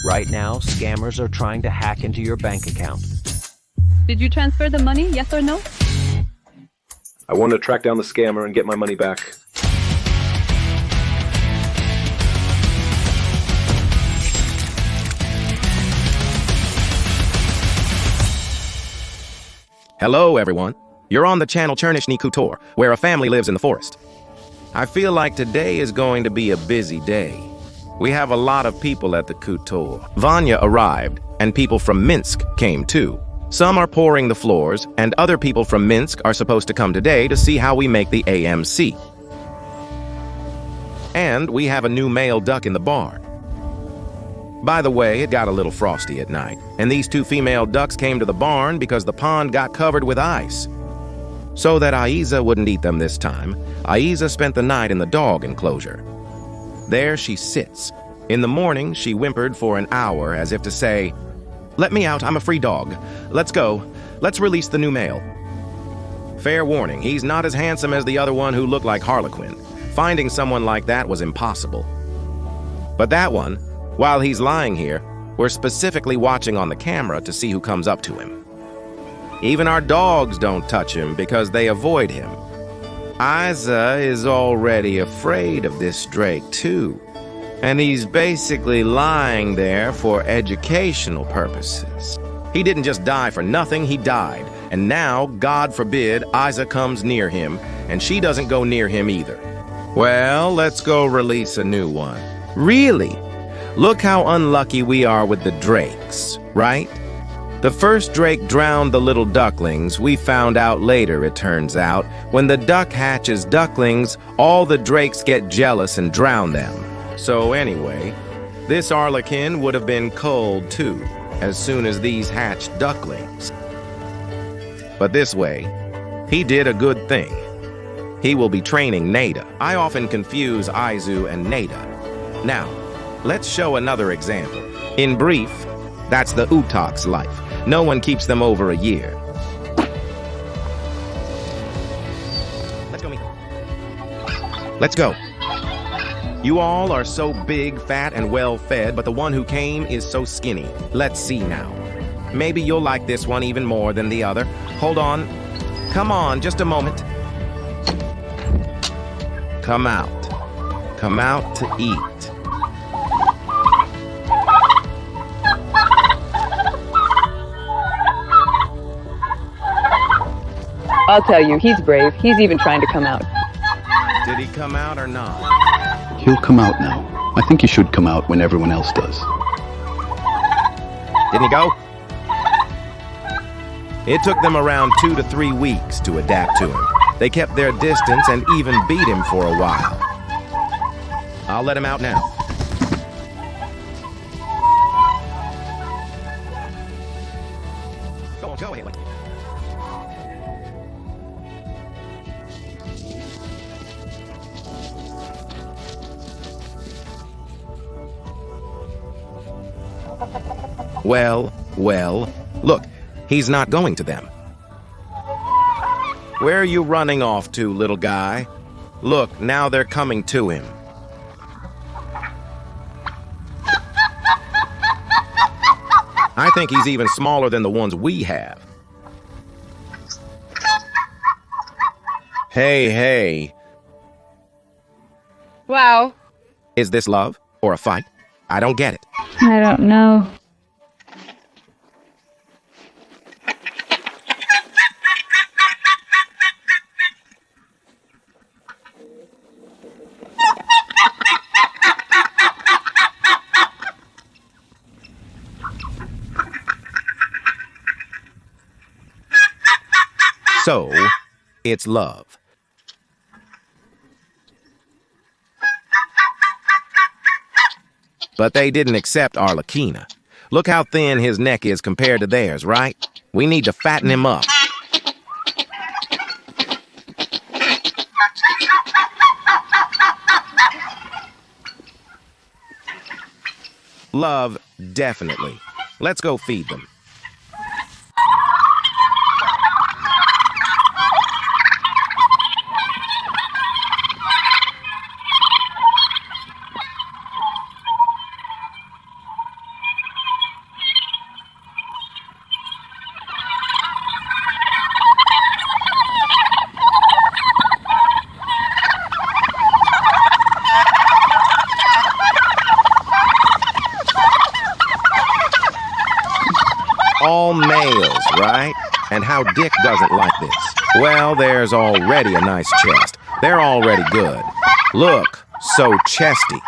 Right now, scammers are trying to hack into your bank account. Did you transfer the money, yes or no? I want to track down the scammer and get my money back. Hello, everyone. You're on the channel Chernichny Khutor, where a family lives in the forest. I feel like today is going to be a busy day. We have a lot of people at the Khutor. Vanya arrived, and people from Minsk came too. Some are pouring the floors, and other people from Minsk are supposed to come today to see how we make the AMC. And we have a new male duck in the barn. By the way, it got a little frosty at night, and these two female ducks came to the barn because the pond got covered with ice. So that Aiza wouldn't eat them this time, Aiza spent the night in the dog enclosure. There she sits. In the morning, she whimpered for an hour as if to say, "Let me out, I'm a free dog. Let's go. Let's release the new male." Fair warning, he's not as handsome as the other one who looked like Harlequin. Finding someone like that was impossible. But that one, while he's lying here, we're specifically watching on the camera to see who comes up to him. Even our dogs don't touch him because they avoid him. Aiza is already afraid of this Drake too, and he's basically lying there for educational purposes. He didn't just die for nothing, he died, and now, God forbid, Aiza comes near him, and she doesn't go near him either. Well, let's go release a new one. Really? Look how unlucky we are with the drakes, right? The first drake drowned the little ducklings. We found out later, it turns out, when the duck hatches ducklings, all the drakes get jealous and drown them. So anyway, this Arlequin would have been cold too, as soon as these hatched ducklings. But this way, he did a good thing. He will be training Nada. I often confuse Aizu and Nada. Now, let's show another example. In brief, that's the Utok's life. No one keeps them over a year. Let's go, Mika. Let's go. You all are so big, fat, and well-fed, but the one who came is so skinny. Let's see now. Maybe you'll like this one even more than the other. Hold on. Come on, just a moment. Come out. Come out to eat. I'll tell you, he's brave. He's even trying to come out. Did he come out or not? He'll come out now. I think he should come out when everyone else does. Didn't he go? It took them around 2 to 3 weeks to adapt to him. They kept their distance and even beat him for a while. I'll let him out now. Go on, go ahead. Well, look, he's not going to them. Where are you running off to, little guy? Look, now they're coming to him. I think he's even smaller than the ones we have. Hey. Wow. Is this love or a fight? I don't get it. I don't know. So, it's love. But they didn't accept Arlequina. Look how thin his neck is compared to theirs, right? We need to fatten him up. Love, definitely. Let's go feed them. all males, right? And how Dick doesn't like this. Well, there's already a nice chest. They're already good. Look, so chesty.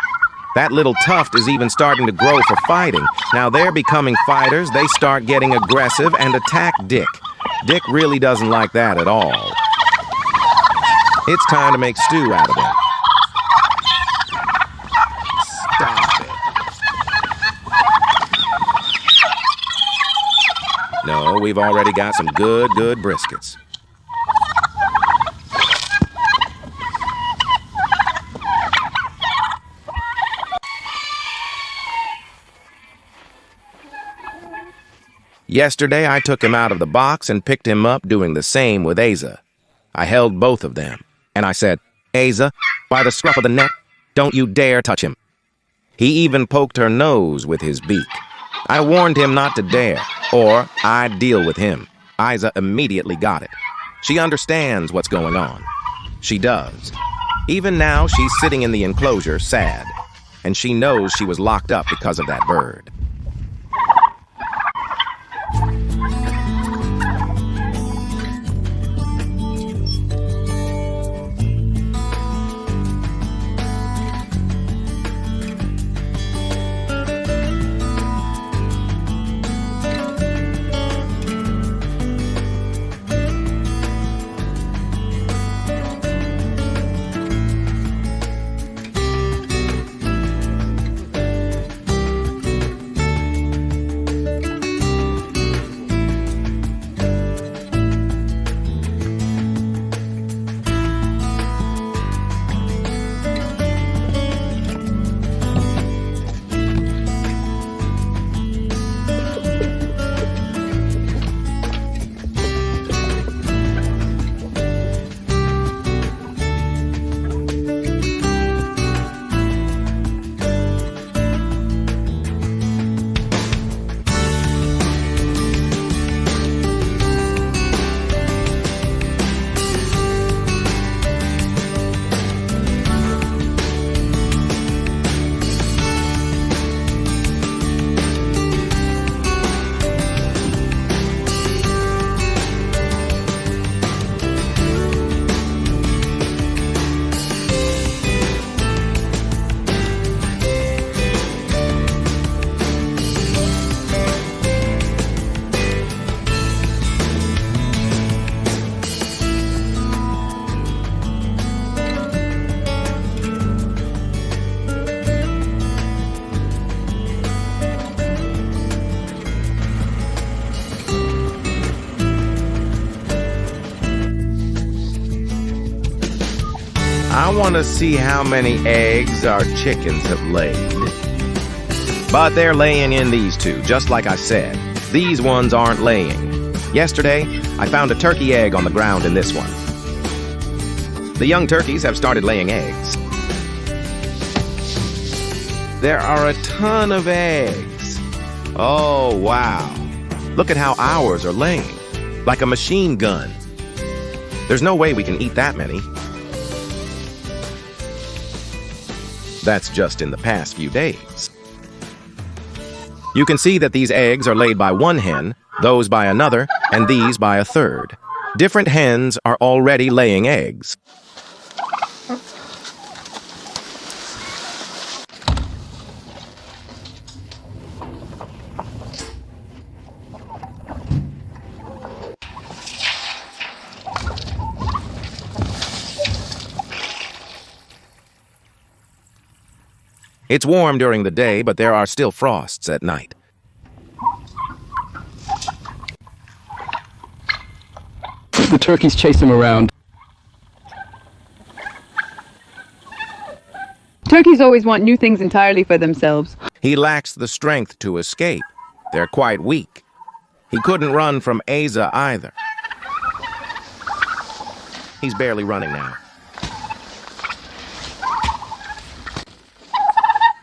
That little tuft is even starting to grow for fighting. Now they're becoming fighters, they start getting aggressive and attack Dick. Dick really doesn't like that at all. It's time to make stew out of him. Stop it. No, we've already got some good briskets. Yesterday, I took him out of the box and picked him up doing the same with Asa. I held both of them, and I said, Asa, by the scruff of the neck, don't you dare touch him. He even poked her nose with his beak. I warned him not to dare, or I'd deal with him. Isa immediately got it. She understands what's going on. She does. Even now, she's sitting in the enclosure, sad, and she knows she was locked up because of that bird. I want to see how many eggs our chickens have laid. But they're laying in these two, just like I said. These ones aren't laying. Yesterday, I found a turkey egg on the ground in this one. The young turkeys have started laying eggs. There are a ton of eggs. Oh, wow. Look at how ours are laying, like a machine gun. There's no way we can eat that many. That's just in the past few days. You can see that these eggs are laid by one hen, those by another, and these by a third. Different hens are already laying eggs. It's warm during the day, but there are still frosts at night. The turkeys chase him around. Turkeys always want new things entirely for themselves. He lacks the strength to escape. They're quite weak. He couldn't run from Asa either. He's barely running now.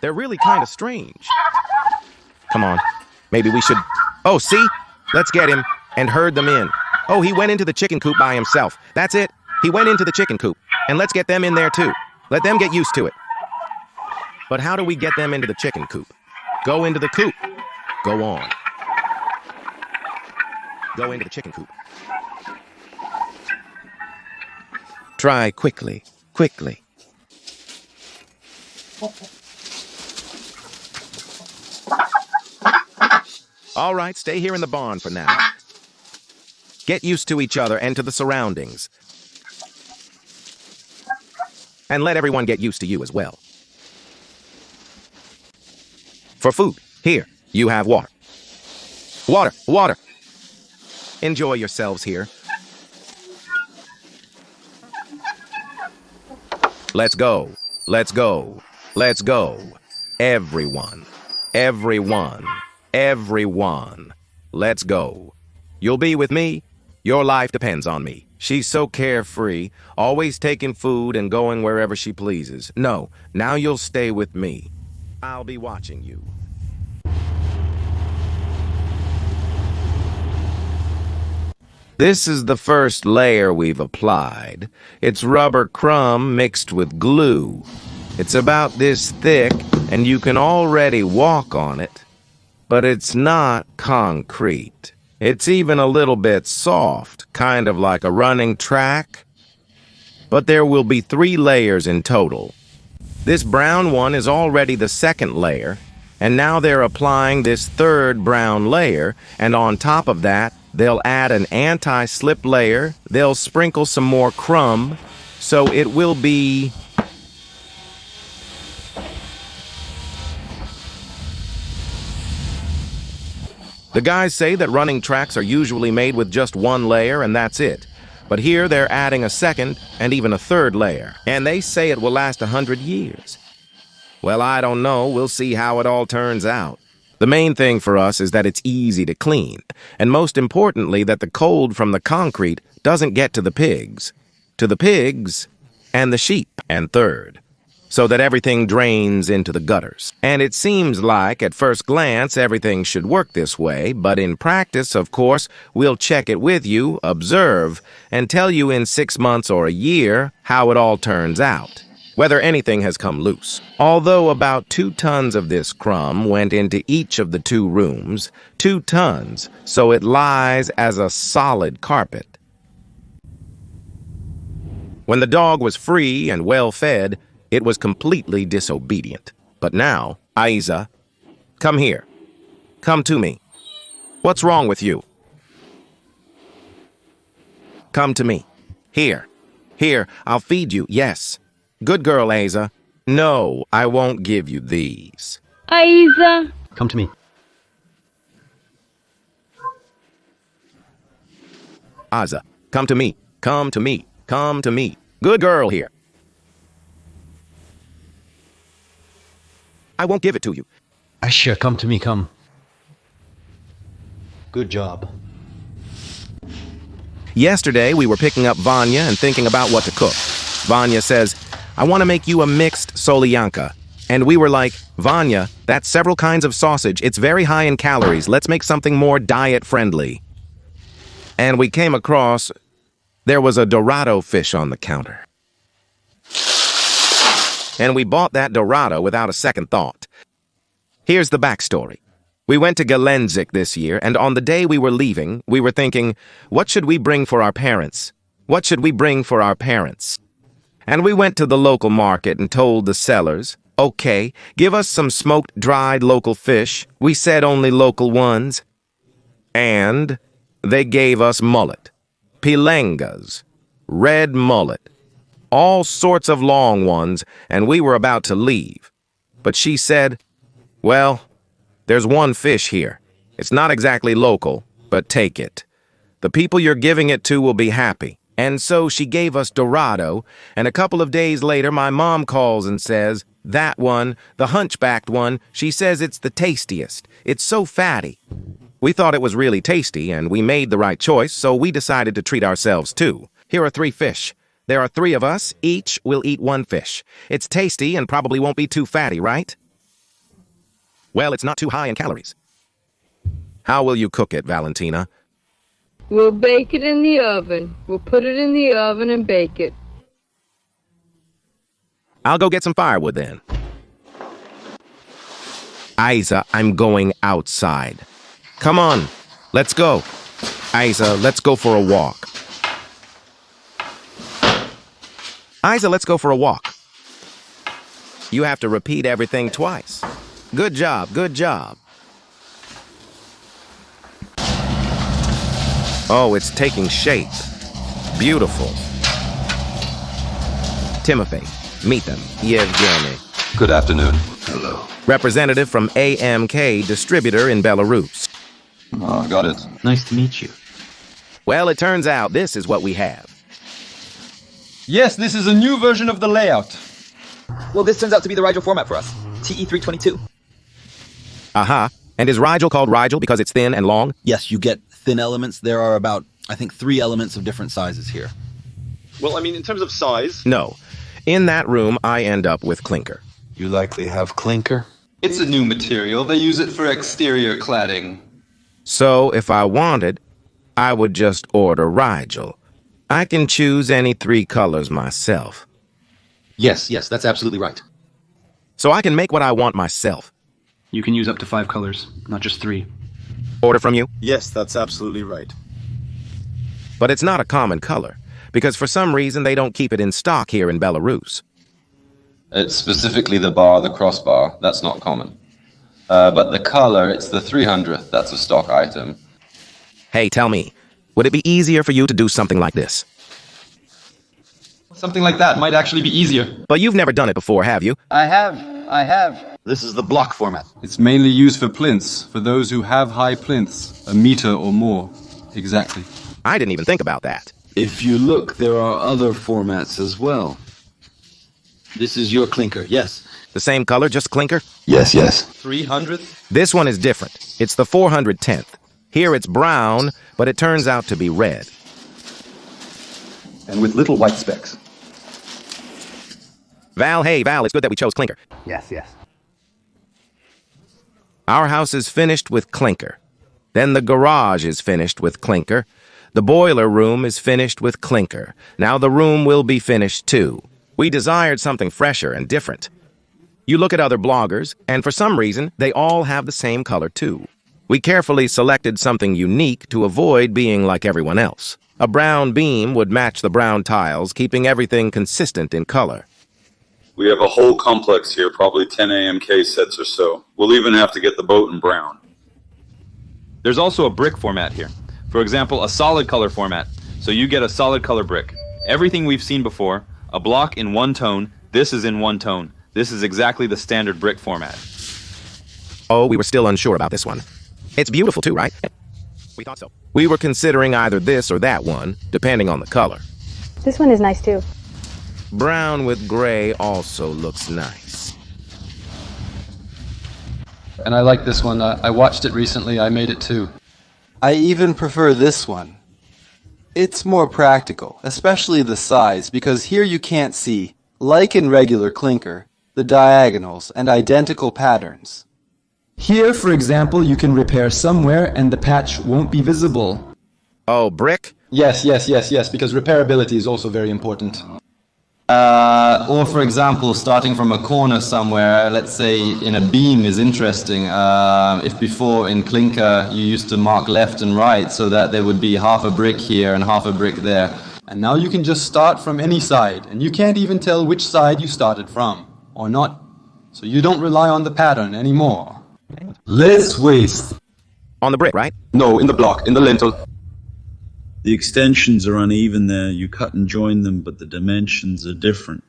They're really kind of strange. Come on. Maybe we should... Oh, see? Let's get him and herd them in. Oh, he went into the chicken coop by himself. That's it. He went into the chicken coop. And let's get them in there too. Let them get used to it. But how do we get them into the chicken coop? Go into the coop. Go on. Go into the chicken coop. Try quickly, quickly. All right, stay here in the barn for now. Get used to each other and to the surroundings. And let everyone get used to you as well. For food, here, you have water. Water, water. Enjoy yourselves here. Let's go, let's go, let's go. Everyone, everyone, everyone. Let's go. You'll be with me. Your life depends on me. She's so carefree, always taking food and going wherever she pleases. No, now you'll stay with me. I'll be watching you. This is the first layer we've applied. It's rubber crumb mixed with glue. It's about this thick, and you can already walk on it. But it's not concrete. It's even a little bit soft, kind of like a running track. But there will be 3 layers in total. This brown one is already the second layer, and now they're applying this third brown layer, and on top of that, they'll add an anti-slip layer, they'll sprinkle some more crumb, so it will be... The guys say that running tracks are usually made with just 1 layer and that's it. But here they're adding a second and even a third layer. And they say it will last 100 years. Well, I don't know. We'll see how it all turns out. The main thing for us is that it's easy to clean. And most importantly, that the cold from the concrete doesn't get to the pigs. To the pigs and the sheep. And third, so that everything drains into the gutters. And it seems like, at first glance, everything should work this way, but in practice, of course, we'll check it with you, observe, and tell you in 6 months or a year how it all turns out, whether anything has come loose. Although about 2 tons of this crumb went into each of the 2 rooms, 2 tons, so it lies as a solid carpet. When the dog was free and well-fed, it was completely disobedient. But now, Aiza, come here. Come to me. What's wrong with you? Come to me. Here. Here, I'll feed you, yes. Good girl, Aiza. No, I won't give you these. Aiza. Come to me. Aiza, come to me. Come to me. Come to me. Good girl here. I won't give it to you. Aisha, come to me, come. Good job. Yesterday, we were picking up Vanya and thinking about what to cook. Vanya says, I want to make you a mixed solyanka. And we were like, Vanya, that's several kinds of sausage. It's very high in calories. Let's make something more diet-friendly. And we came across, there was a Dorado fish on the counter. And we bought that Dorado without a second thought. Here's the backstory. We went to Gelendzик this year, and on the day we were leaving, we were thinking, what should we bring for our parents? What should we bring for our parents? And we went to the local market and told the sellers, okay, give us some smoked, dried local fish. We said only local ones. And they gave us mullet, pilangas, red mullet, all sorts of long ones, and we were about to leave. But she said, well, there's one fish here. It's not exactly local, but take it. The people you're giving it to will be happy. And so she gave us Dorado, and a couple of days later my mom calls and says, that one, the hunchbacked one, she says it's the tastiest. It's so fatty. We thought it was really tasty, and we made the right choice, so we decided to treat ourselves too. Here are 3 fish. There are 3 of us, each will eat 1 fish. It's tasty and probably won't be too fatty, right? Well, it's not too high in calories. How will you cook it, Valentina? We'll bake it in the oven. We'll put it in the oven and bake it. I'll go get some firewood then. Aiza, I'm going outside. Come on, let's go. Isa, let's go for a walk. Isa, let's go for a walk. You have to repeat everything twice. Good job, good job. Oh, it's taking shape. Beautiful. Timothy, meet them. Yevgeny. Good afternoon. Hello. Representative from AMK Distributor in Belarus. Oh, got it. Nice to meet you. Well, it turns out this is what we have. Yes, this is a new version of the layout. Well, this turns out to be the Rigel format for us. TE322. Aha. And is Rigel called Rigel because it's thin and long? Yes, you get thin elements. There are about, I think, 3 elements of different sizes here. Well, I mean, in terms of size... No. In that room, I end up with clinker. You likely have clinker? It's a new material. They use it for exterior cladding. So, if I wanted, I would just order Rigel. I can choose any 3 colors myself. Yes, that's absolutely right. So I can make what I want myself. You can use up to 5 colors, not just 3. Order from you? Yes, that's absolutely right. But it's not a common color, because for some reason they don't keep it in stock here in Belarus. It's specifically the bar, the crossbar. That's not common. But the color, it's the 300th. That's a stock item. Hey, tell me, would it be easier for you to do something like this? Something like that might actually be easier. But you've never done it before, have you? I have. This is the block format. It's mainly used for plinths, for those who have high plinths, a meter or more. Exactly. I didn't even think about that. If you look, there are other formats as well. This is your clinker, yes. The same color, just clinker? Yes. 300th? This one is different. It's the 410th. Here it's brown, but it turns out to be red. And with little white specks. Val, hey, Val, it's good that we chose clinker. Yes. Our house is finished with clinker. Then the garage is finished with clinker. The boiler room is finished with clinker. Now the room will be finished too. We desired something fresher and different. You look at other bloggers, and for some reason, they all have the same color too. We carefully selected something unique to avoid being like everyone else. A brown beam would match the brown tiles, keeping everything consistent in color. We have a whole complex here, probably 10 AMK sets or so. We'll even have to get the boat in brown. There's also a brick format here. For example, a solid color format. So you get a solid color brick. Everything we've seen before, a block in one tone, this is in one tone. This is exactly the standard brick format. Oh, we were still unsure about this one. It's beautiful too, right? We thought so. We were considering either this or that one, depending on the color. This one is nice too. Brown with gray also looks nice. And I like this one. I watched it recently. I made it too. I even prefer this one. It's more practical, especially the size, because here you can't see, like in regular clinker, the diagonals and identical patterns. Here, for example, you can repair somewhere and the patch won't be visible. Oh, brick? Yes, because repairability is also very important. Or for example, starting from a corner somewhere, let's say in a beam is interesting. If before in clinker you used to mark left and right so that there would be half a brick here and half a brick there. And now you can just start from any side, and you can't even tell which side you started from, or not. So you don't rely on the pattern anymore. Less waste. On the brick, right? No, in the block, in the lintel. The extensions are uneven there. You cut and join them, but the dimensions are different.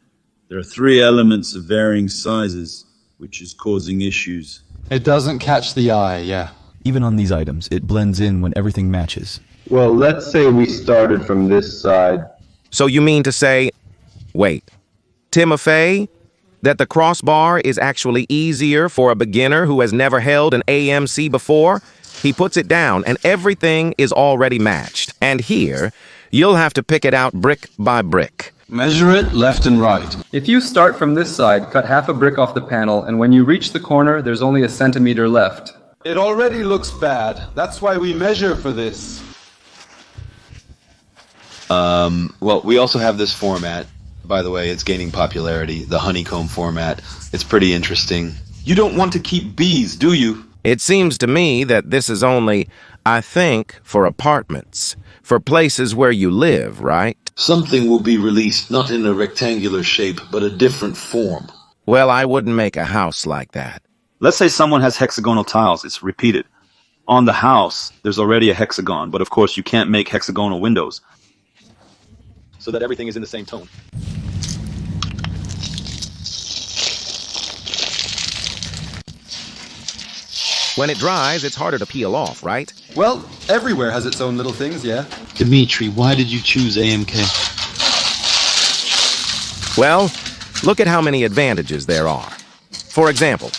There are 3 elements of varying sizes, which is causing issues. It doesn't catch the eye, yeah. Even on these items, it blends in when everything matches. Well, let's say we started from this side. So you mean to say, wait, Timofey, that the crossbar is actually easier for a beginner who has never held an AMC before? He puts it down and everything is already matched. And here, you'll have to pick it out brick by brick. Measure it left and right. If you start from this side, cut half a brick off the panel, and when you reach the corner, there's only a centimeter left. It already looks bad. That's why we measure for this. Well, we also have this format. By the way, it's gaining popularity, the honeycomb format. It's pretty interesting. You don't want to keep bees, do you? It seems to me that this is only, I think, for apartments, for places where you live, right? Something will be released not in a rectangular shape, but a different form. Well, I wouldn't make a house like that. Let's say someone has hexagonal tiles. It's repeated. On the house, there's already a hexagon, but of course you can't make hexagonal windows so that everything is in the same tone. When it dries, it's harder to peel off, right? Well, everywhere has its own little things, yeah. Dimitri, why did you choose AMK? Well, look at how many advantages there are. For example,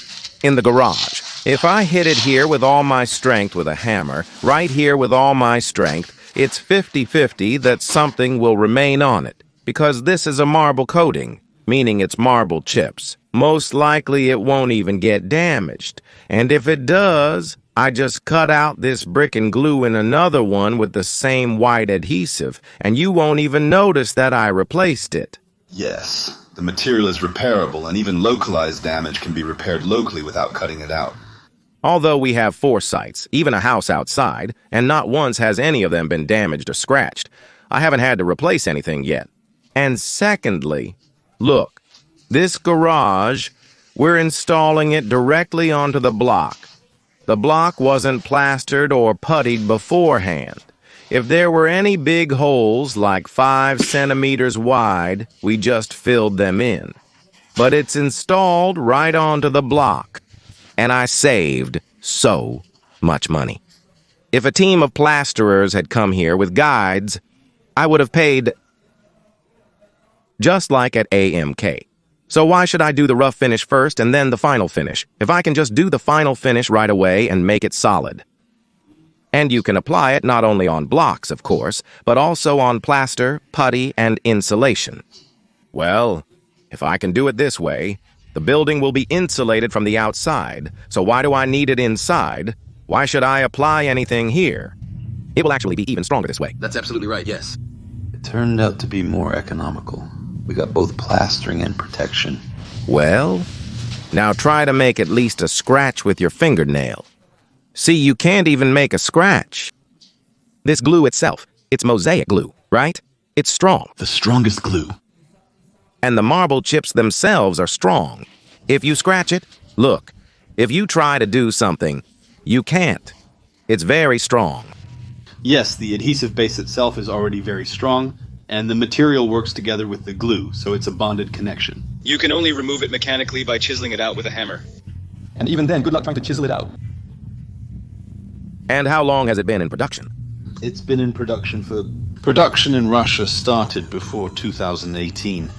in the garage, if I hit it here with all my strength with a hammer, right here with all my strength, it's 50-50 that something will remain on it, because this is a marble coating, meaning it's marble chips. Most likely it won't even get damaged. And if it does, I just cut out this brick and glue in another one with the same white adhesive, and you won't even notice that I replaced it. Yes, the material is repairable, and even localized damage can be repaired locally without cutting it out. Although we have 4 sites, even a house outside, and not once has any of them been damaged or scratched, I haven't had to replace anything yet. And secondly, look, this garage, we're installing it directly onto the block. The block wasn't plastered or puttied beforehand. If there were any big holes like 5 centimeters wide, we just filled them in. But it's installed right onto the block. And I saved so much money. If a team of plasterers had come here with guides, I would have paid just like at AMK. So why should I do the rough finish first and then the final finish, if I can just do the final finish right away and make it solid? And you can apply it not only on blocks, of course, but also on plaster, putty, and insulation. Well, if I can do it this way, the building will be insulated from the outside, so why do I need it inside? Why should I apply anything here? It will actually be even stronger this way. That's absolutely right, yes. It turned out to be more economical. We got both plastering and protection. Well, now try to make at least a scratch with your fingernail. See, you can't even make a scratch. This glue itself, it's mosaic glue, right? It's strong. The strongest glue. And the marble chips themselves are strong. If you scratch it, look, if you try to do something, you can't. It's very strong. Yes, the adhesive base itself is already very strong, and the material works together with the glue, so it's a bonded connection. You can only remove it mechanically by chiseling it out with a hammer. And even then, good luck trying to chisel it out. And how long has it been in production? It's been in production for... Production in Russia started before 2018.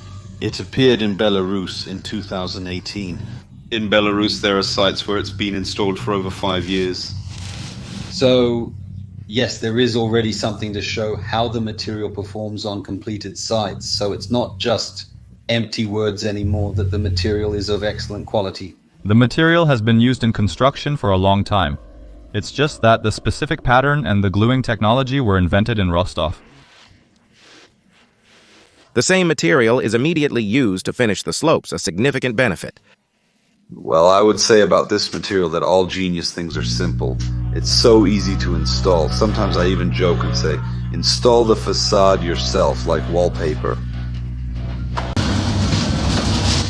It appeared in Belarus in 2018. In Belarus, there are sites where it's been installed for over 5 years. So, yes, there is already something to show how the material performs on completed sites. So it's not just empty words anymore that the material is of excellent quality. The material has been used in construction for a long time. It's just that the specific pattern and the gluing technology were invented in Rostov. The same material is immediately used to finish the slopes, a significant benefit. Well, I would say about this material that all genius things are simple. It's so easy to install. Sometimes I even joke and say, install the facade yourself, like wallpaper.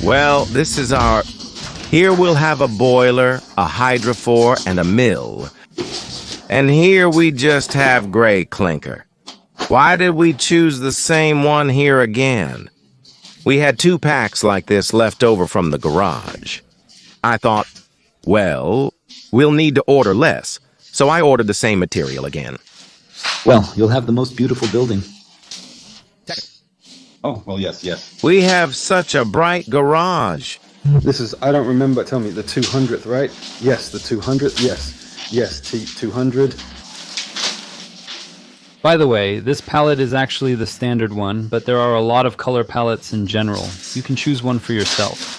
Well, this is our... Here we'll have a boiler, a hydrophore, and a mill. And here we just have gray clinker. Why did we choose the same one here again? We had 2 packs like this left over from the garage. I thought, well, we'll need to order less, so I ordered the same material again. Well, you'll have the most beautiful building. Oh, well, yes. We have such a bright garage. This is, I don't remember, tell me, the 200th, right? Yes, the 200th, yes, 200. By the way, this palette is actually the standard one, but there are a lot of color palettes in general. You can choose one for yourself.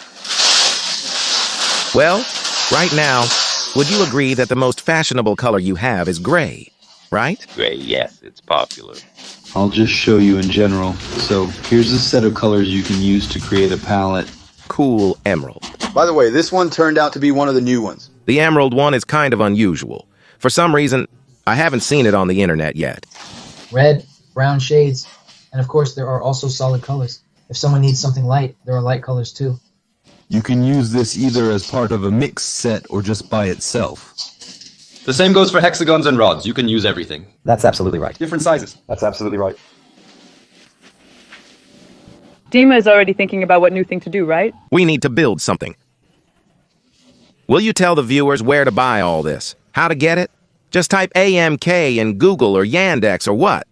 Well, right now, would you agree that the most fashionable color you have is gray, right? Gray, yes, it's popular. I'll just show you in general. So here's a set of colors you can use to create a palette. Cool emerald. By the way, this one turned out to be one of the new ones. The emerald one is kind of unusual. For some reason, I haven't seen it on the internet yet. Red, brown shades, and of course there are also solid colors. If someone needs something light, there are light colors too. You can use this either as part of a mixed set or just by itself. The same goes for hexagons and rods. You can use everything. That's absolutely right. Different sizes. That's absolutely right. Dima is already thinking about what new thing to do, right? We need to build something. Will you tell the viewers where to buy all this? How to get it? Just type AMK in Google or Yandex or what?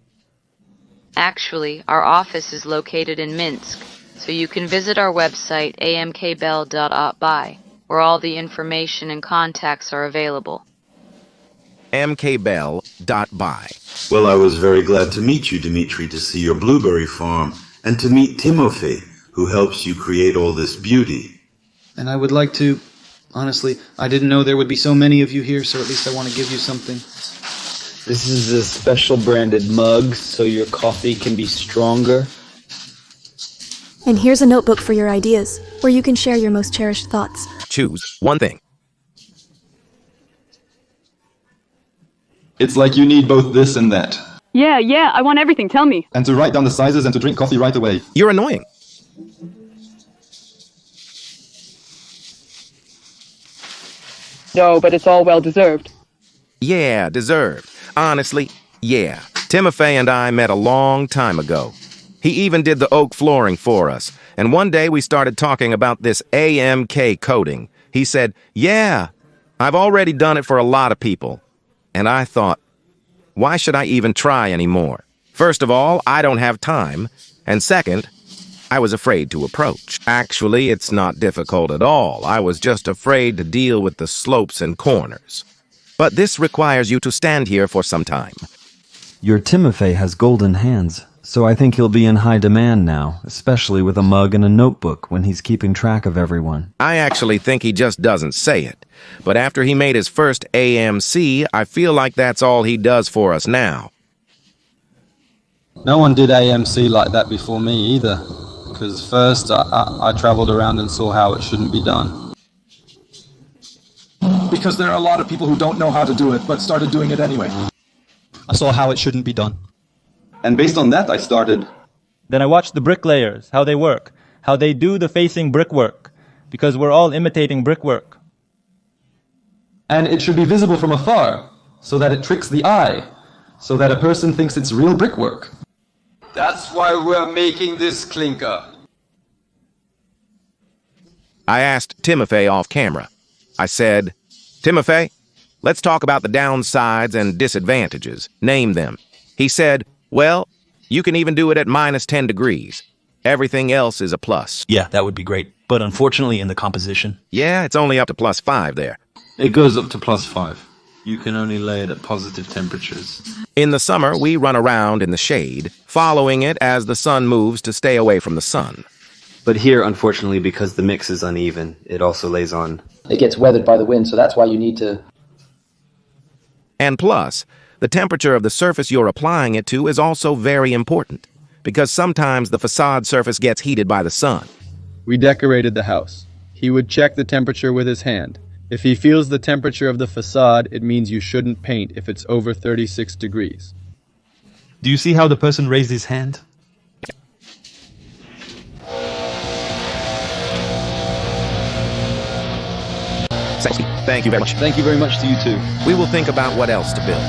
Actually, our office is located in Minsk, so you can visit our website amkbell.by, where all the information and contacts are available. amkbell.by. Well, I was very glad to meet you, Dmitri, to see your blueberry farm, and to meet Timofey, who helps you create all this beauty. And I would like to, honestly, I didn't know there would be so many of you here, so at least I want to give you something. This is a special branded mug, so your coffee can be stronger. And here's a notebook for your ideas, where you can share your most cherished thoughts. Choose one thing. It's like you need both this and that. Yeah, I want everything, tell me. And to write down the sizes and to drink coffee right away. You're annoying. No, but it's all well deserved. Yeah, deserved. Honestly, yeah. Timofey and I met a long time ago. He even did the oak flooring for us. And one day we started talking about this AMK coating. He said, yeah, I've already done it for a lot of people. And I thought, why should I even try anymore? First of all, I don't have time. And second, I was afraid to approach. Actually, it's not difficult at all. I was just afraid to deal with the slopes and corners. But this requires you to stand here for some time. Your Timofey has golden hands, so I think he'll be in high demand now, especially with a mug and a notebook when he's keeping track of everyone. I actually think he just doesn't say it. But after he made his first AMC, I feel like that's all he does for us now. No one did AMC like that before me either, because first I traveled around and saw how it shouldn't be done. Because there are a lot of people who don't know how to do it, but started doing it anyway. I saw how it shouldn't be done. And based on that, I started. Then I watched the bricklayers, how they work, how they do the facing brickwork, because we're all imitating brickwork. And it should be visible from afar, so that it tricks the eye, so that a person thinks it's real brickwork. That's why we're making this clinker. I asked Timofey off camera. I said, Timofey, let's talk about the downsides and disadvantages. Name them. He said, well, you can even do it at minus 10 degrees. Everything else is a plus. Yeah, that would be great. But unfortunately in the composition. Yeah, it's only up to +5 there. It goes up to +5. You can only lay it at positive temperatures. In the summer, we run around in the shade, following it as the sun moves to stay away from the sun. But here, unfortunately, because the mix is uneven, it also lays on. It gets weathered by the wind, so that's why you need to... And plus, the temperature of the surface you're applying it to is also very important, because sometimes the facade surface gets heated by the sun. We decorated the house. He would check the temperature with his hand. If he feels the temperature of the facade, it means you shouldn't paint if it's over 36 degrees. Do you see how the person raised his hand? Thank you very much. Thank you very much to you too. We will think about what else to build.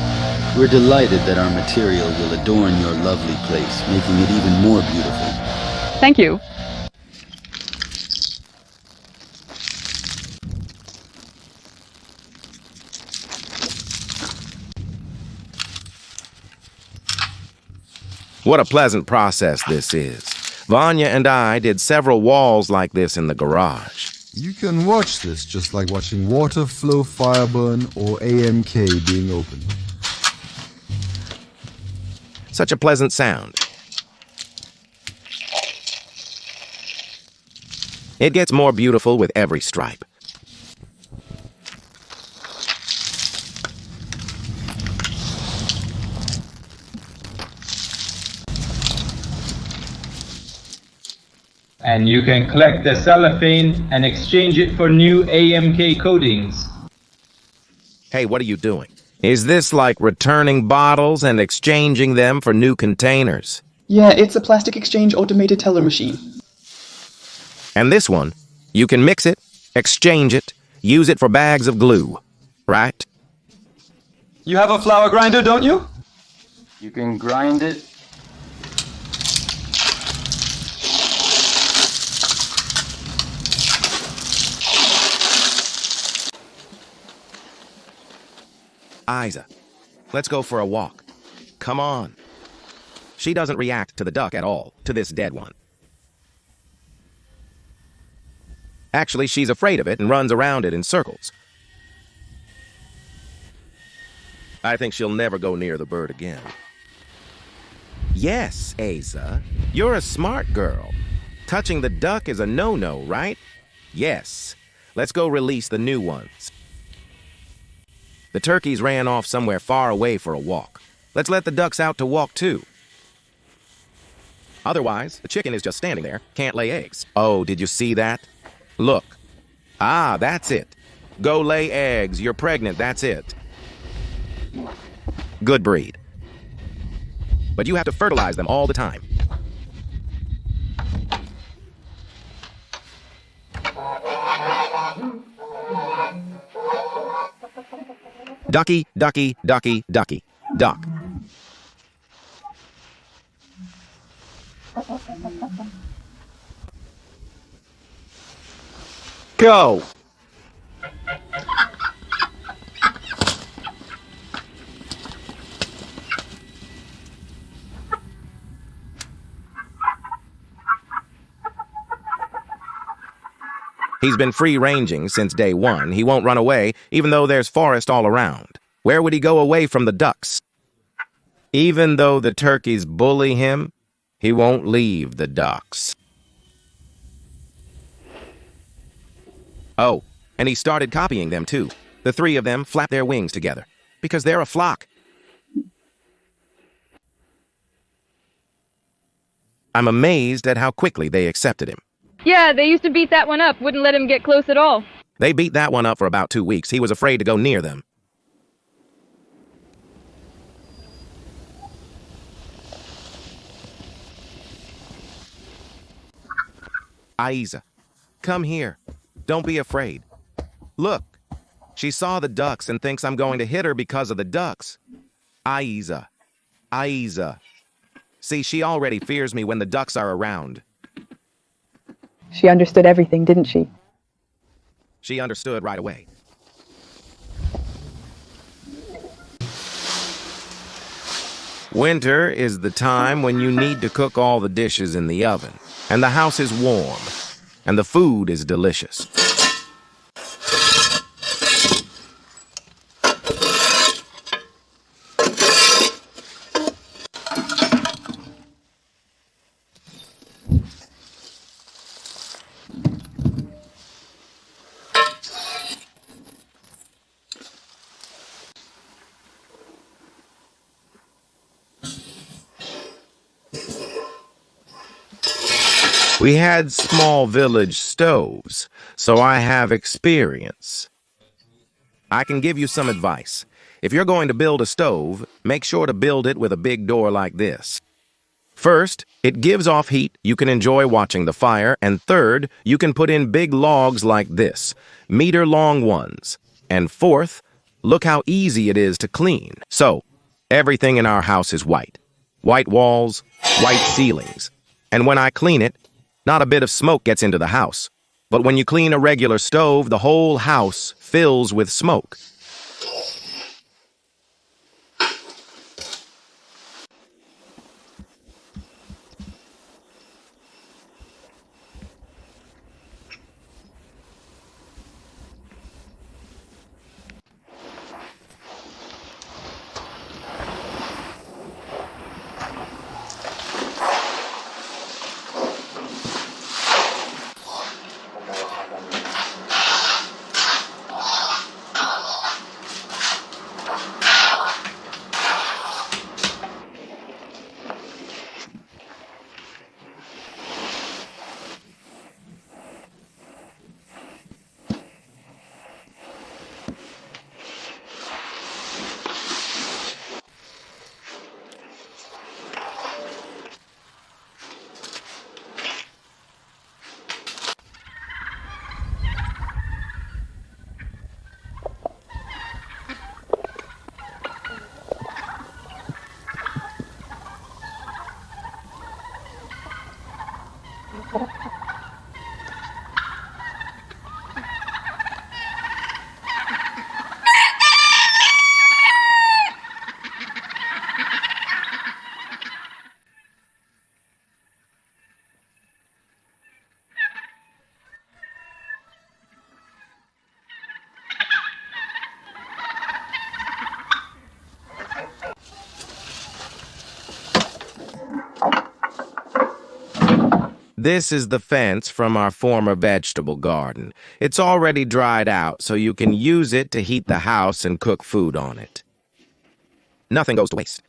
We're delighted that our material will adorn your lovely place, making it even more beautiful. Thank you. What a pleasant process this is. Vanya and I did several walls like this in the garage. You can watch this just like watching water flow, fire burn, or AMK being opened. Such a pleasant sound. It gets more beautiful with every stripe. And you can collect the cellophane and exchange it for new AMK coatings. Hey, what are you doing? Is this like returning bottles and exchanging them for new containers? Yeah, it's a plastic exchange automated teller machine. And this one, you can mix it, exchange it, use it for bags of glue, right? You have a flour grinder, don't you? You can grind it. Isa, let's go for a walk. Come on. She doesn't react to the duck at all, to this dead one. Actually, she's afraid of it and runs around it in circles. I think she'll never go near the bird again. Yes, Asa, you're a smart girl. Touching the duck is a no-no, right? Yes. Let's go release the new ones. The turkeys ran off somewhere far away for a walk. Let's let the ducks out to walk too. Otherwise, the chicken is just standing there, can't lay eggs. Oh, did you see that? Look. Ah, that's it. Go lay eggs, you're pregnant, that's it. Good breed. But you have to fertilize them all the time. Ducky, ducky, ducky, ducky, duck. Go! He's been free-ranging since day one. He won't run away, even though there's forest all around. Where would he go away from the ducks? Even though the turkeys bully him, he won't leave the ducks. Oh, and he started copying them too. The three of them flap their wings together, because they're a flock. I'm amazed at how quickly they accepted him. Yeah, they used to beat that one up, wouldn't let him get close at all. They beat that one up for about 2 weeks. He was afraid to go near them. Isa, come here. Don't be afraid. Look, she saw the ducks and thinks I'm going to hit her because of the ducks. Isa, Isa. See, she already fears me when the ducks are around. She understood everything, didn't she? She understood right away. Winter is the time when you need to cook all the dishes in the oven, and the house is warm, and the food is delicious. We had small village stoves, so I have experience. I can give you some advice. If you're going to build a stove, make sure to build it with a big door like this. First, it gives off heat you can enjoy watching the fire, and third, you can put in big logs like this, meter-long ones. And fourth, look how easy it is to clean. So, everything in our house is white. White walls, white ceilings. And when I clean it, not a bit of smoke gets into the house. But when you clean a regular stove, the whole house fills with smoke. This is the fence from our former vegetable garden. It's already dried out, so you can use it to heat the house and cook food on it. Nothing goes to waste.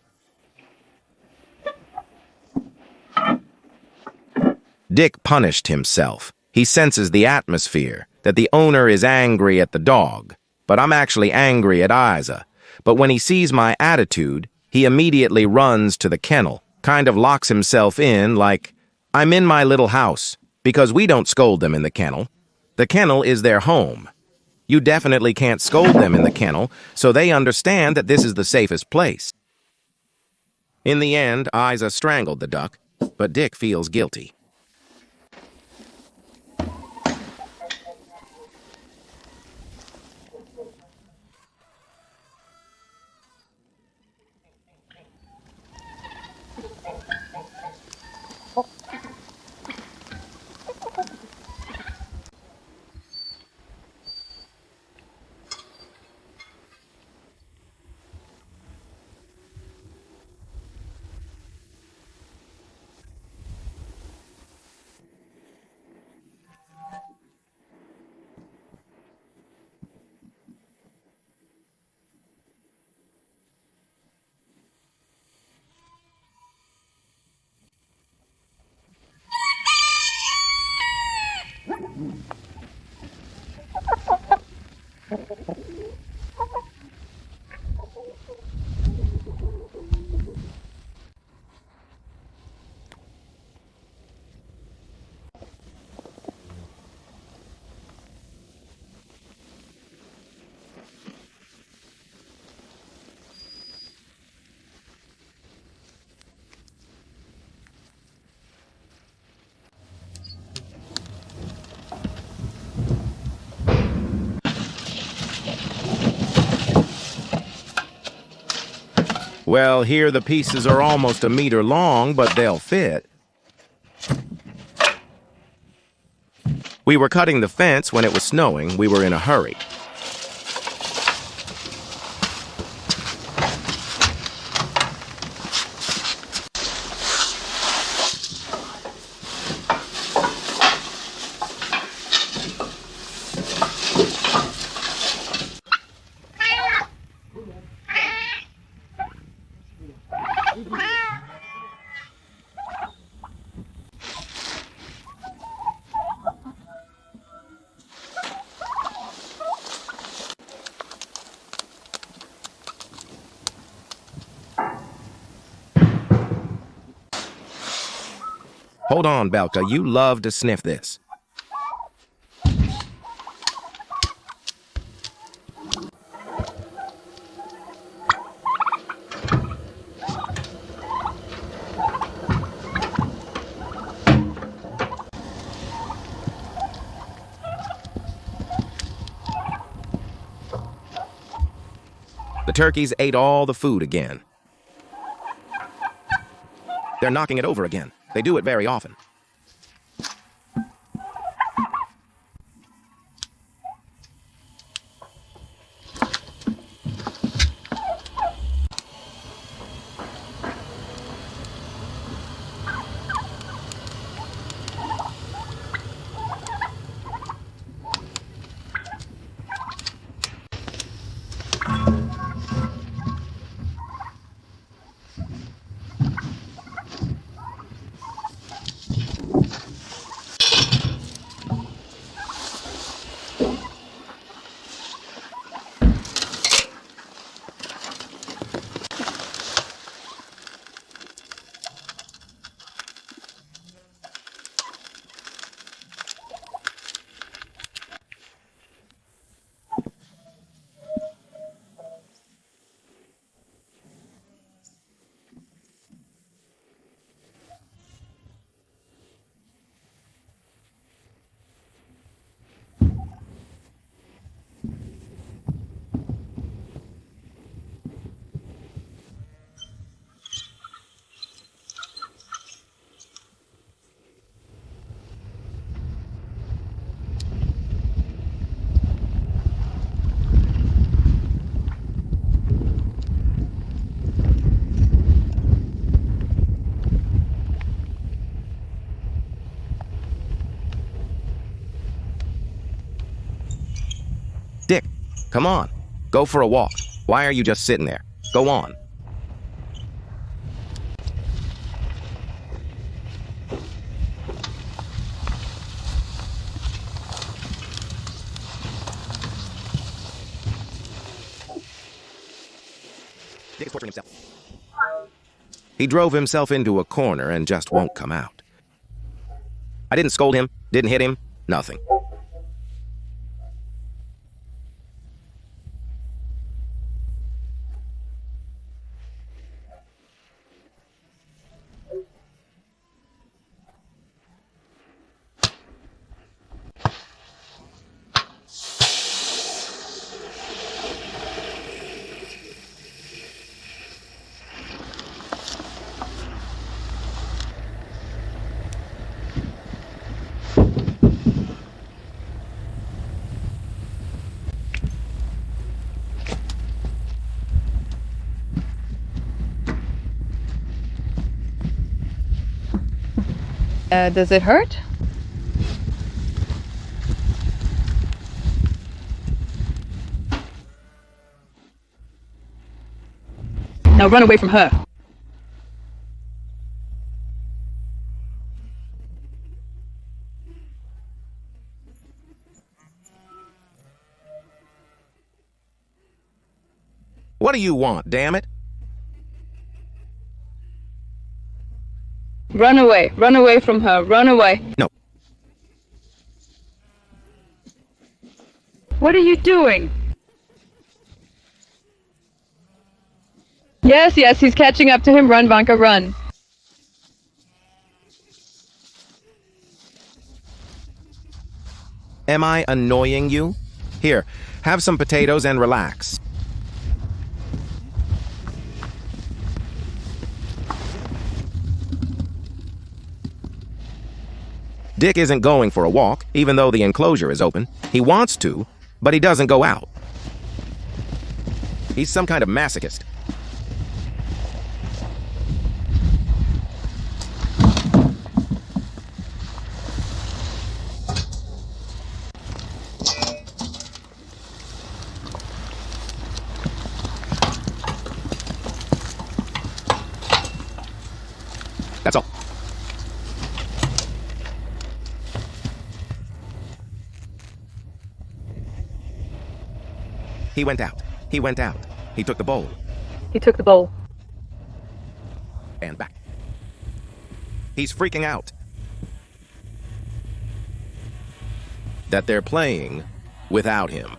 Dick punished himself. He senses the atmosphere, that the owner is angry at the dog. But I'm actually angry at Isa. But when he sees my attitude, he immediately runs to the kennel, kind of locks himself in like, I'm in my little house, because we don't scold them in the kennel. The kennel is their home. You definitely can't scold them in the kennel, so they understand that this is the safest place. In the end, Isa strangled the duck, but Dick feels guilty. Well, here the pieces are almost a meter long, but they'll fit. We were cutting the fence when it was snowing. We were in a hurry. Hold on, Belka. You love to sniff this. The turkeys ate all the food again. They're knocking it over again. They do it very often. Come on, go for a walk. Why are you just sitting there? Go on. Dick is torturing himself. He drove himself into a corner and just won't come out. I didn't scold him, didn't hit him, nothing. Does it hurt? Now run away from her. What do you want, damn it? Run away from her, run away. No. What are you doing? Yes, he's catching up to him. Run, Vanka, run. Am I annoying you? Here, have some potatoes and relax. Dick isn't going for a walk, even though the enclosure is open. He wants to, but he doesn't go out. He's some kind of masochist. That's all. He went out. He went out. He took the bowl. He took the bowl. And back. He's freaking out. That they're playing without him.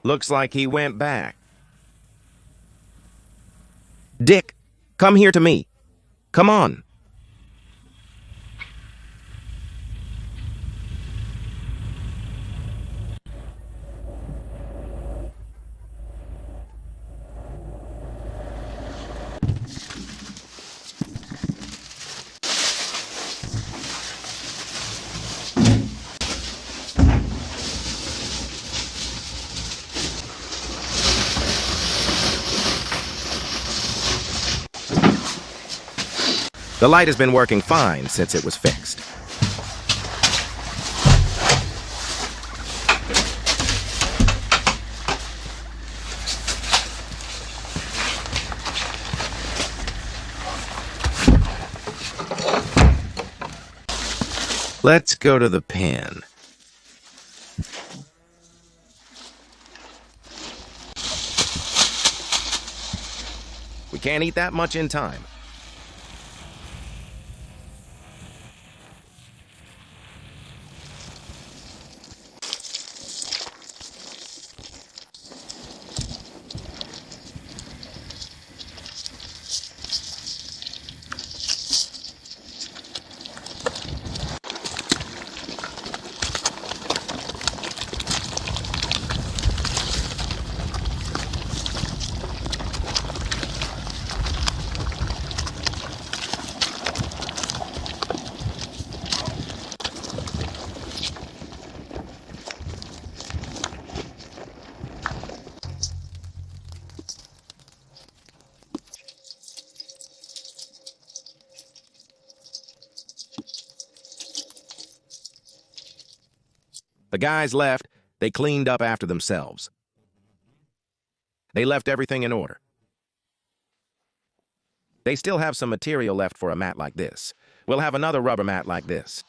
Looks like he went back. Dick, come here to me. Come on. The light has been working fine since it was fixed. Let's go to the pen. We can't eat that much in time. The guys left, they cleaned up after themselves. They left everything in order. They still have some material left for a mat like this. We'll have another rubber mat like this.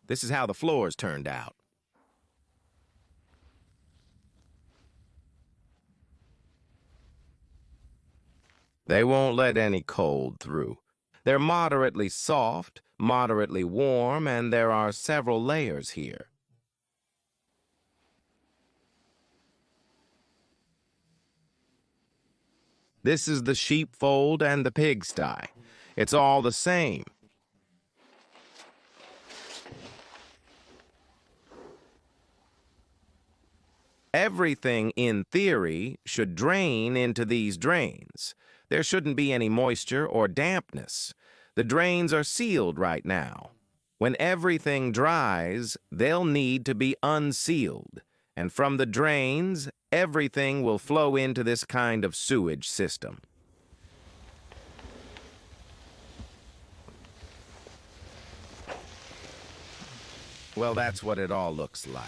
This is how the floors turned out. They won't let any cold through. They're moderately soft, moderately warm, and there are several layers here. This is the sheepfold and the pigsty. It's all the same. Everything, in theory, should drain into these drains. There shouldn't be any moisture or dampness. The drains are sealed right now. When everything dries, they'll need to be unsealed. And from the drains, everything will flow into this kind of sewage system. Well, that's what it all looks like.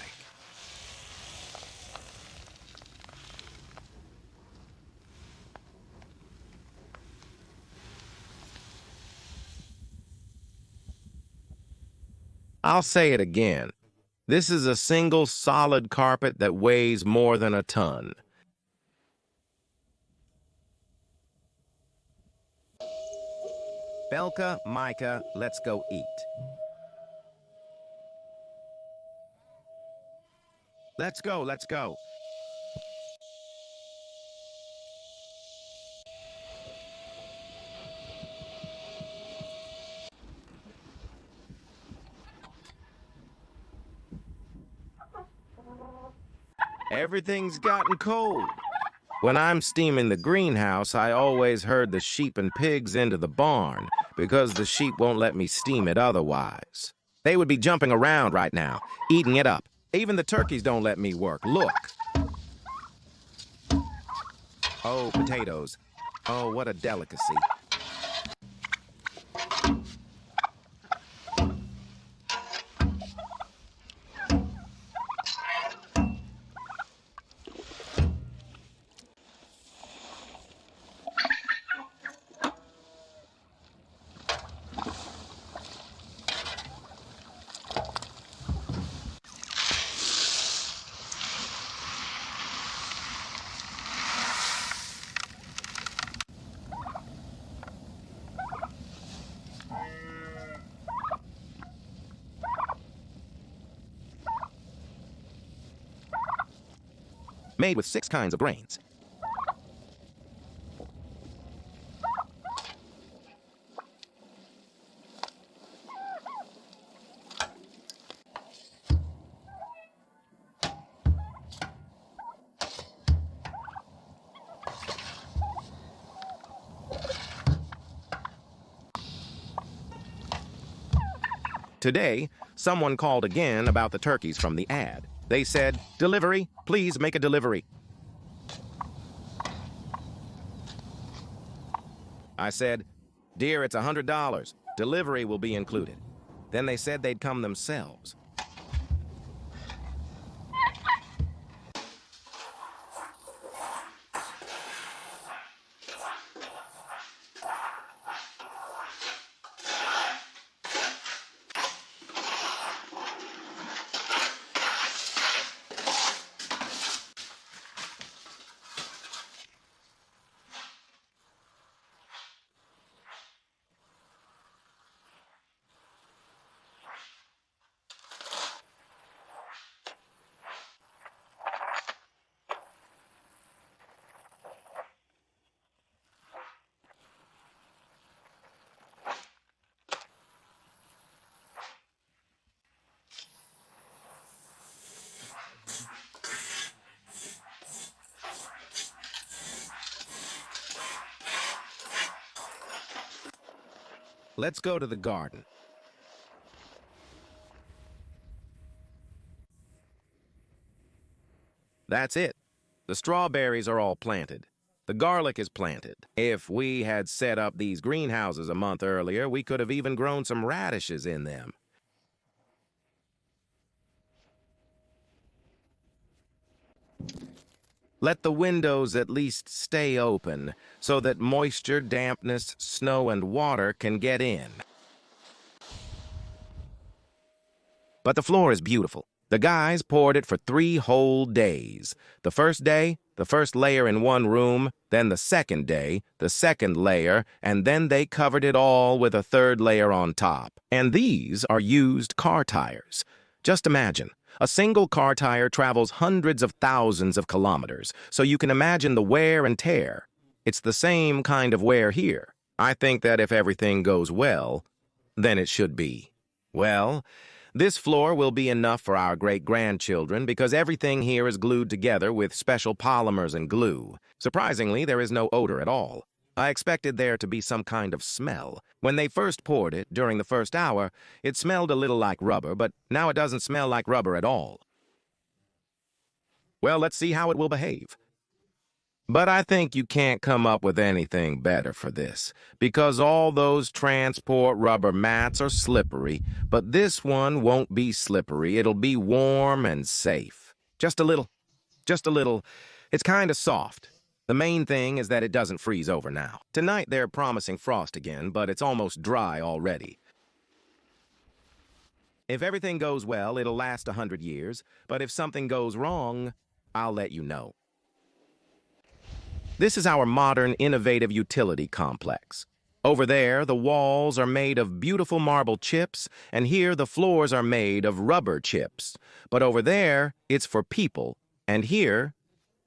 I'll say it again. This is a single solid carpet that weighs more than a ton. Belka, Micah, let's go eat. Let's go, let's go. Everything's gotten cold. When I'm steaming the greenhouse, I always herd the sheep and pigs into the barn because the sheep won't let me steam it otherwise. They would be jumping around right now, eating it up. Even the turkeys don't let me work. Look. Oh, potatoes. Oh, what a delicacy. Made with 6 kinds of grains. Today, someone called again about the turkeys from the ad. They said, "Delivery, please make a delivery." I said, "Dear, it's $100. Delivery will be included." Then they said they'd come themselves. Let's go to the garden. That's it. The strawberries are all planted. The garlic is planted. If we had set up these greenhouses a month earlier, we could have even grown some radishes in them. Let the windows at least stay open so that moisture, dampness, snow, and water can get in. But the floor is beautiful. The guys poured it for 3 whole days. The first day, the first layer in one room, then the second day, the second layer, and then they covered it all with a third layer on top. And these are used car tires. Just imagine, a single car tire travels hundreds of thousands of kilometers, so you can imagine the wear and tear. It's the same kind of wear here. I think that if everything goes well, then it should be. Well, this floor will be enough for our great-grandchildren because everything here is glued together with special polymers and glue. Surprisingly, there is no odor at all. I expected there to be some kind of smell. When they first poured it, during the first hour, it smelled a little like rubber, but now it doesn't smell like rubber at all. Well, let's see how it will behave. But I think you can't come up with anything better for this, because all those transport rubber mats are slippery, but this one won't be slippery. It'll be warm and safe. Just a little. It's kind of soft. The main thing is that it doesn't freeze over now. Tonight they're promising frost again, but it's almost dry already. If everything goes well, it'll last 100 years, but if something goes wrong, I'll let you know. This is our modern, innovative utility complex. Over there, the walls are made of beautiful marble chips, and here the floors are made of rubber chips. But over there, it's for people, and here,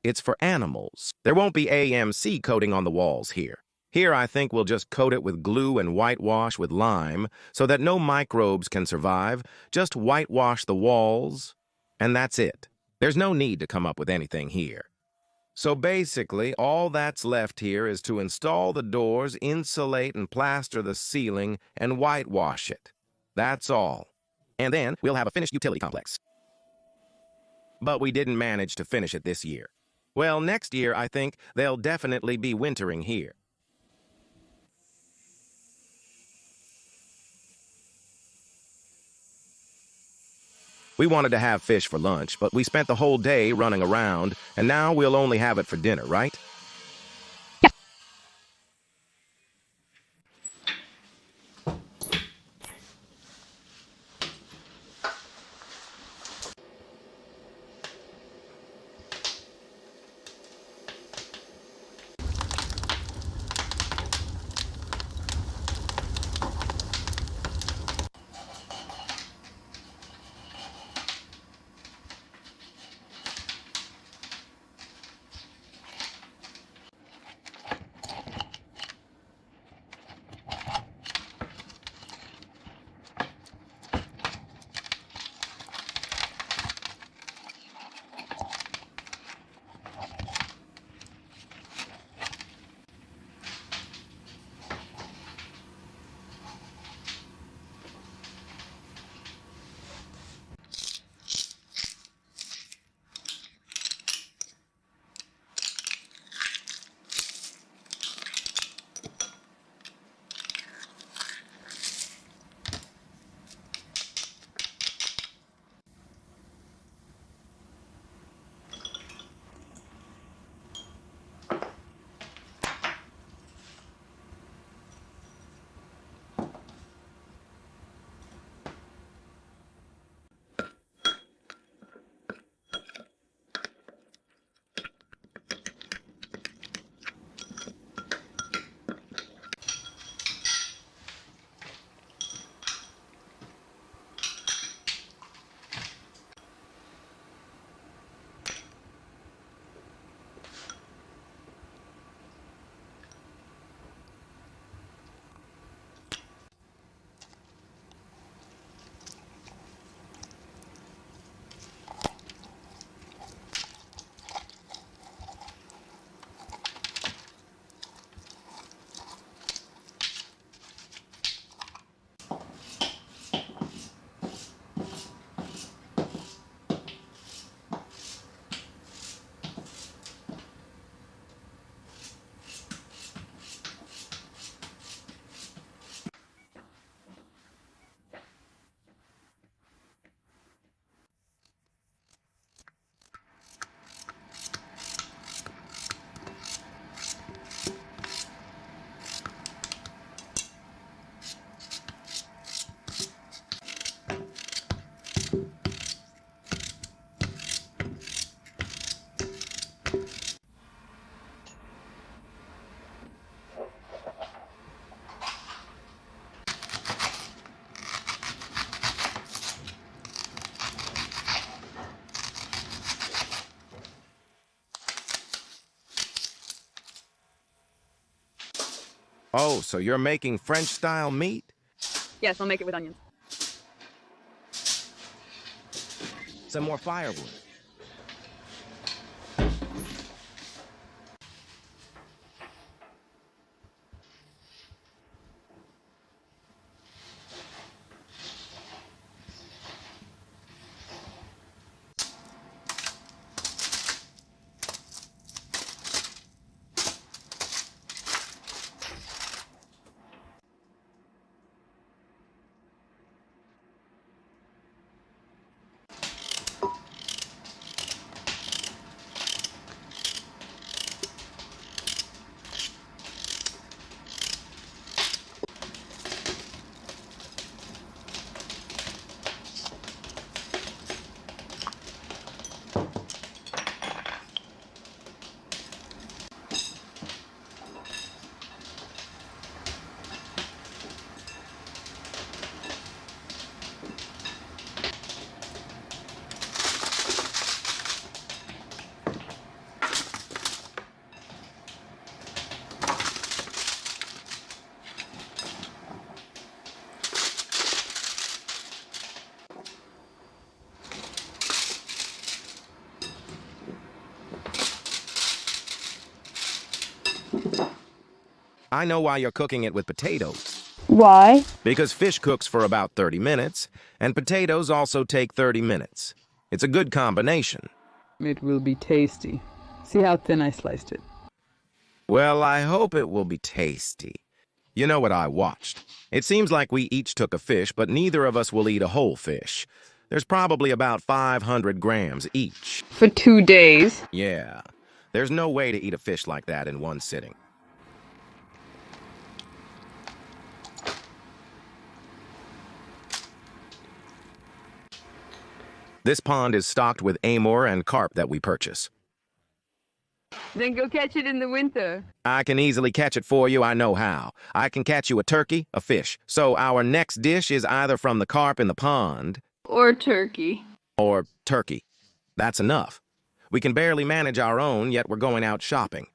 it's for animals. There won't be AMC coating on the walls here. Here, I think we'll just coat it with glue and whitewash with lime so that no microbes can survive. Just whitewash the walls, and that's it. There's no need to come up with anything here. So basically, all that's left here is to install the doors, insulate and plaster the ceiling, and whitewash it. That's all. And then we'll have a finished utility complex. But we didn't manage to finish it this year. Well, next year, I think, they'll definitely be wintering here. We wanted to have fish for lunch, but we spent the whole day running around, and now we'll only have it for dinner, right? Oh, so you're making French-style meat? Yes, I'll make it with onions. Some more firewood. I know why you're cooking it with potatoes. Why? Because fish cooks for about 30 minutes, and potatoes also take 30 minutes. It's a good combination. It will be tasty. See how thin I sliced it. Well, I hope it will be tasty. You know what I watched? It seems like we each took a fish, but neither of us will eat a whole fish. There's probably about 500 grams each. For 2 days? Yeah. There's no way to eat a fish like that in one sitting. This pond is stocked with amur and carp that we purchase. Then go catch it in the winter. I can easily catch it for you, I know how. I can catch you a turkey, a fish. So our next dish is either from the carp in the pond... Or turkey. Or turkey. That's enough. We can barely manage our own, yet we're going out shopping.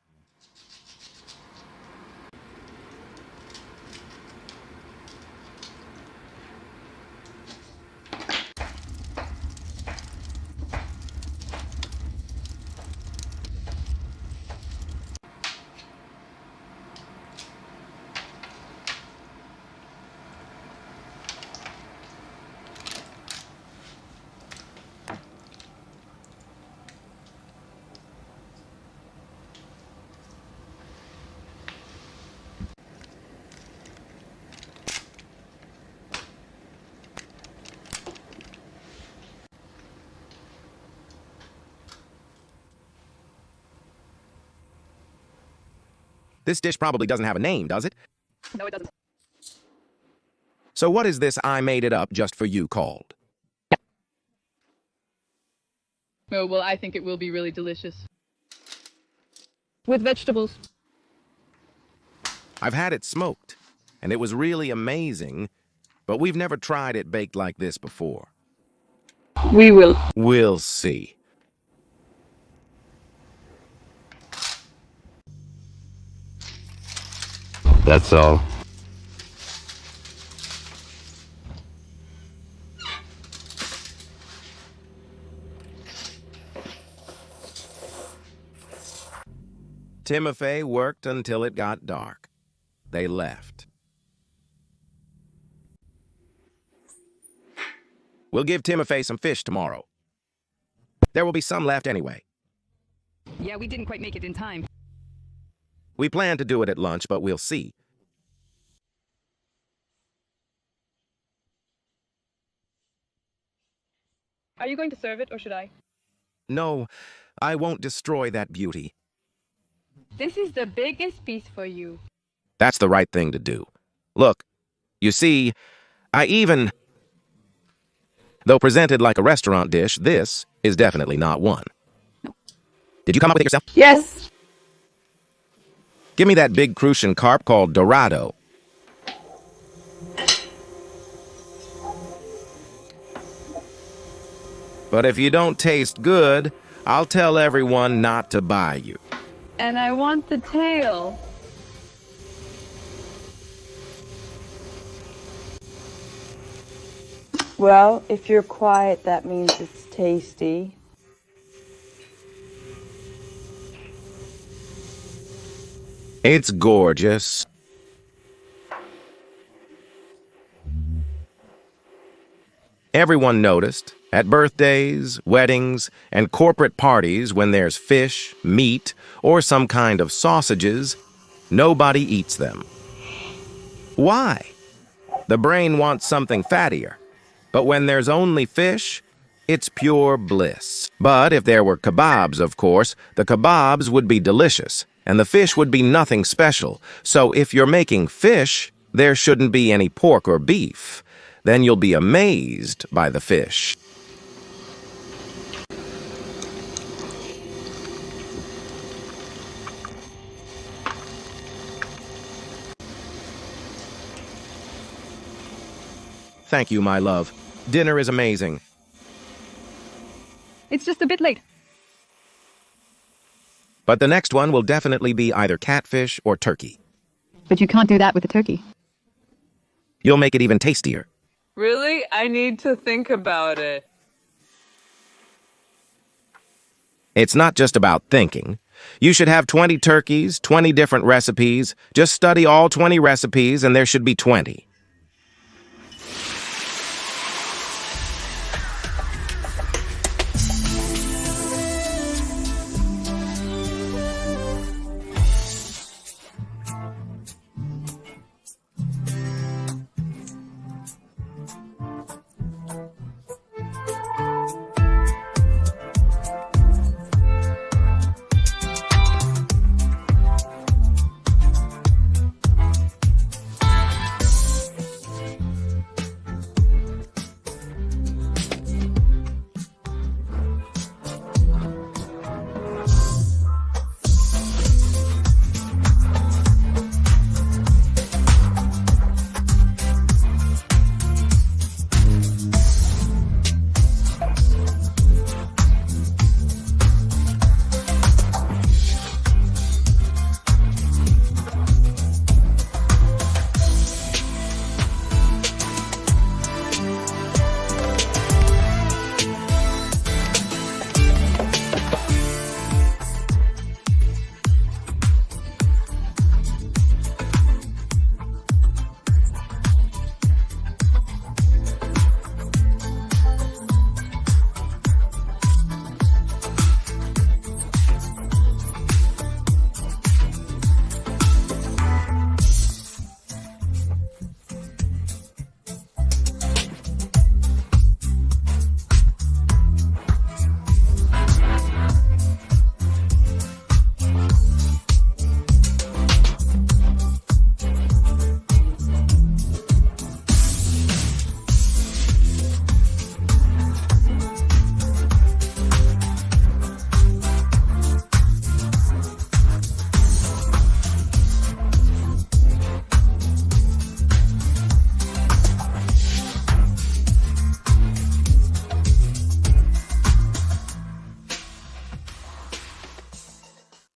This dish probably doesn't have a name, does it? No, it doesn't. So what is this I made it up just for you called? Oh, well, I think it will be really delicious. With vegetables. I've had it smoked, and it was really amazing, but we've never tried it baked like this before. We will. We'll see. That's all. Timofey worked until it got dark. They left. We'll give Timofey some fish tomorrow. There will be some left anyway. Yeah, we didn't quite make it in time. We plan to do it at lunch, but we'll see. Are you going to serve it, or should I? No, I won't destroy that beauty. This is the biggest piece for you. That's the right thing to do. Look, you see, though presented like a restaurant dish, this is definitely not one. Did you come up with it yourself? Yes. Give me that big crucian carp called Dorado. But if you don't taste good, I'll tell everyone not to buy you. And I want the tail. Well, if you're quiet, that means it's tasty. It's gorgeous. Everyone noticed, at birthdays, weddings, and corporate parties when there's fish, meat, or some kind of sausages, nobody eats them. Why? The brain wants something fattier. But when there's only fish, it's pure bliss. But if there were kebabs, of course, the kebabs would be delicious, and the fish would be nothing special. So if you're making fish, there shouldn't be any pork or beef. Then you'll be amazed by the fish. Thank you, my love. Dinner is amazing. It's just a bit late. But the next one will definitely be either catfish or turkey. But you can't do that with a turkey. You'll make it even tastier. Really? I need to think about it. It's not just about thinking. You should have 20 turkeys, 20 different recipes. Just study all 20 recipes and there should be 20.